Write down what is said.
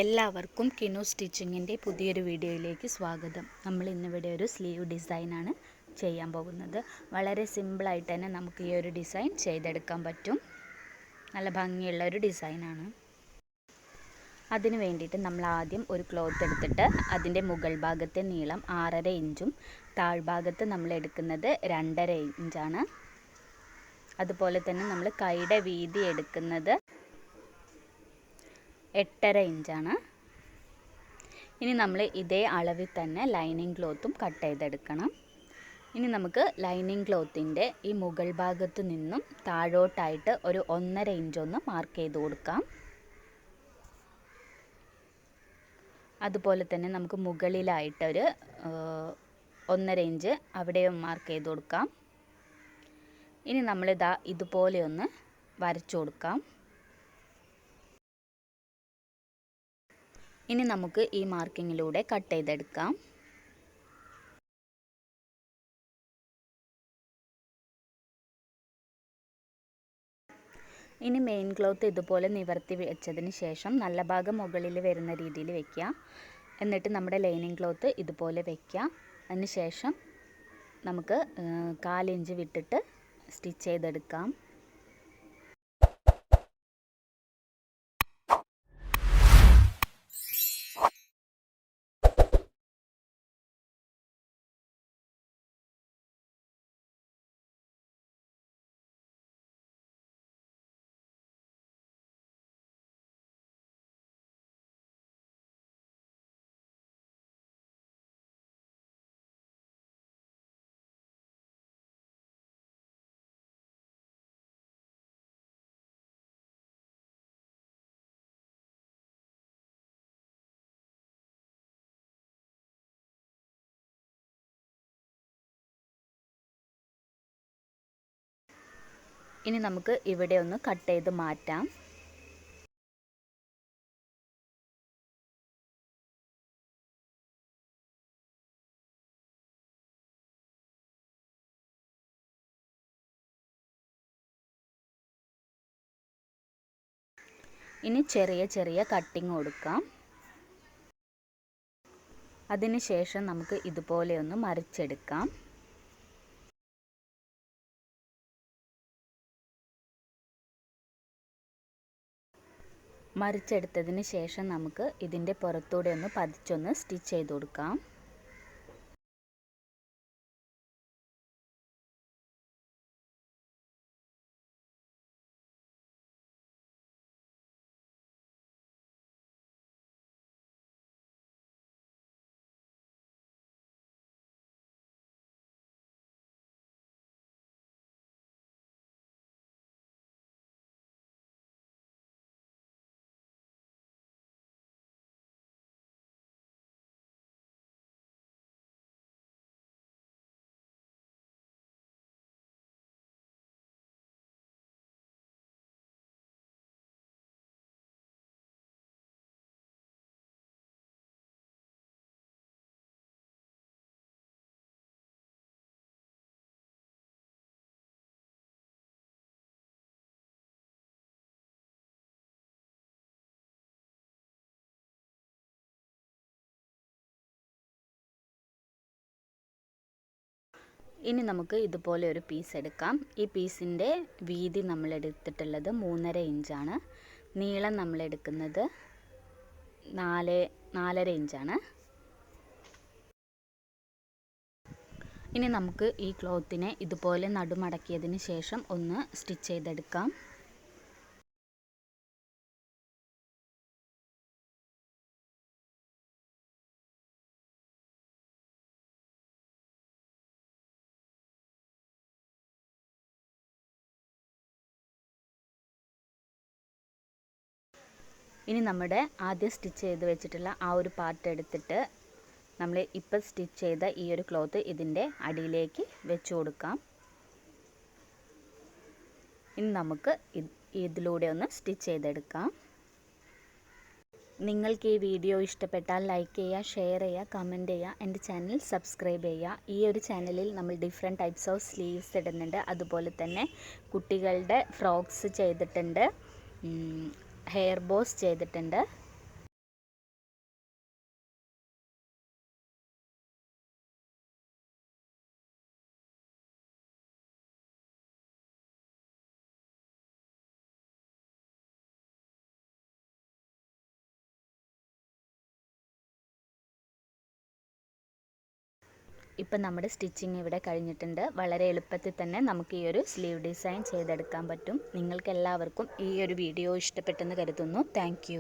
എല്ലാവർക്കും കിനു സ്റ്റിച്ചിങ്ങിൻ്റെ പുതിയൊരു വീഡിയോയിലേക്ക് സ്വാഗതം. നമ്മൾ ഇന്നിവിടെ ഒരു സ്ലീവ് ഡിസൈനാണ് ചെയ്യാൻ പോകുന്നത്. വളരെ സിമ്പിളായിട്ട് തന്നെ നമുക്ക് ഈ ഒരു ഡിസൈൻ ചെയ്തെടുക്കാൻ പറ്റും. നല്ല ഭംഗിയുള്ള ഒരു ഡിസൈനാണ്. അതിന് വേണ്ടിയിട്ട് നമ്മൾ ആദ്യം ഒരു ക്ലോത്ത് എടുത്തിട്ട് അതിൻ്റെ മുകൾ ഭാഗത്തെ നീളം 6.5 ഇഞ്ചും താഴ്ഭാഗത്ത് നമ്മൾ എടുക്കുന്നത് 2.5 ഇഞ്ചാണ്. അതുപോലെ തന്നെ നമ്മൾ കൈയുടെ വീതി എടുക്കുന്നത് 8.5 ഇഞ്ചാണ്. ഇനി നമ്മൾ ഇതേ അളവിൽ തന്നെ ലൈനിങ് ക്ലോത്തും കട്ട് ചെയ്തെടുക്കണം. ഇനി നമുക്ക് ലൈനിങ് ക്ലോത്തിൻ്റെ ഈ മുകൾ ഭാഗത്തു നിന്നും താഴോട്ടായിട്ട് ഒരു 1.5 ഇഞ്ചൊന്ന് മാർക്ക് ചെയ്ത് കൊടുക്കാം. അതുപോലെ തന്നെ നമുക്ക് മുകളിലായിട്ടൊരു 1.5 ഇഞ്ച് അവിടെയും മാർക്ക് ചെയ്ത് കൊടുക്കാം. ഇനി നമ്മളിതാ ഇതുപോലെ ഒന്ന് വരച്ചു കൊടുക്കാം. ഇനി നമുക്ക് ഈ മാർക്കിങ്ങിലൂടെ കട്ട് ചെയ്തെടുക്കാം. ഇനി മെയിൻ ക്ലോത്ത് ഇതുപോലെ നിവർത്തി വെച്ചതിന് ശേഷം നല്ല ഭാഗം മുകളിൽ വരുന്ന രീതിയിൽ വെക്കുക. എന്നിട്ട് നമ്മുടെ ലൈനിങ് ക്ലോത്ത് ഇതുപോലെ വെക്കുക. അതിന് ശേഷം നമുക്ക് 1/4 ഇഞ്ച് വിട്ടിട്ട് സ്റ്റിച്ച് ചെയ്തെടുക്കാം. ഇനി നമുക്ക് ഇവിടെ ഒന്ന് കട്ട് ചെയ്ത് മാറ്റാം. ഇനി ചെറിയ ചെറിയ കട്ടിങ് കൊടുക്കാം. അതിനുശേഷം നമുക്ക് ഇതുപോലെ ഒന്ന് മറിച്ചെടുക്കാം. മറിച്ചെടുത്തതിന് ശേഷം നമുക്ക് ഇതിൻ്റെ പുറത്തൂടെ ഒന്ന് പതിച്ചൊന്ന് സ്റ്റിച്ച് ചെയ്ത് കൊടുക്കാം. ഇനി നമുക്ക് ഇതുപോലെ ഒരു പീസ് എടുക്കാം. ഈ പീസിൻ്റെ വീതി നമ്മൾ എടുത്തിട്ടുള്ളത് 3.5 ഇഞ്ചാണ്. നീളം നമ്മൾ എടുക്കുന്നത് 4.5 ഇഞ്ചാണ്. ഇനി നമുക്ക് ഈ ക്ലോത്തിനെ ഇതുപോലെ നടുമടക്കിയതിന് ശേഷം ഒന്ന് സ്റ്റിച്ച് ചെയ്തെടുക്കാം. ഇനി നമ്മുടെ ആദ്യം സ്റ്റിച്ച് ചെയ്ത് വെച്ചിട്ടുള്ള ആ ഒരു പാർട്ട് എടുത്തിട്ട് നമ്മൾ ഇപ്പോൾ സ്റ്റിച്ച് ചെയ്ത ഈ ഒരു ക്ലോത്ത് ഇതിൻ്റെ അടിയിലേക്ക് വെച്ച് കൊടുക്കാം. ഇനി നമുക്ക് ഇതിലൂടെ ഒന്ന് സ്റ്റിച്ച് ചെയ്തെടുക്കാം. നിങ്ങൾക്ക് ഈ വീഡിയോ ഇഷ്ടപ്പെട്ടാൽ ലൈക്ക് ചെയ്യുക, ഷെയർ ചെയ്യുക, കമൻറ്റ് ചെയ്യുക, എൻ്റെ ചാനൽ സബ്സ്ക്രൈബ് ചെയ്യുക. ഈ ഒരു ചാനലിൽ നമ്മൾ ഡിഫറെൻറ്റ് ടൈപ്സ് ഓഫ് സ്ലീവ്സ് ഇടുന്നുണ്ട്. അതുപോലെ തന്നെ കുട്ടികളുടെ ഫ്രോക്സ് ചെയ്തിട്ടുണ്ട്, ഹെയർ ബോസ് ചെയ്തിട്ടുണ്ട്. ഇപ്പം നമ്മുടെ സ്റ്റിച്ചിങ് ഇവിടെ കഴിഞ്ഞിട്ടുണ്ട്. വളരെ എളുപ്പത്തിൽ തന്നെ നമുക്ക് ഈ ഒരു സ്ലീവ് ഡിസൈൻ ചെയ്തെടുക്കാൻ പറ്റും. നിങ്ങൾക്ക് എല്ലാവർക്കും ഈ ഒരു വീഡിയോ ഇഷ്ടപ്പെട്ടെന്ന് കരുതുന്നു. താങ്ക്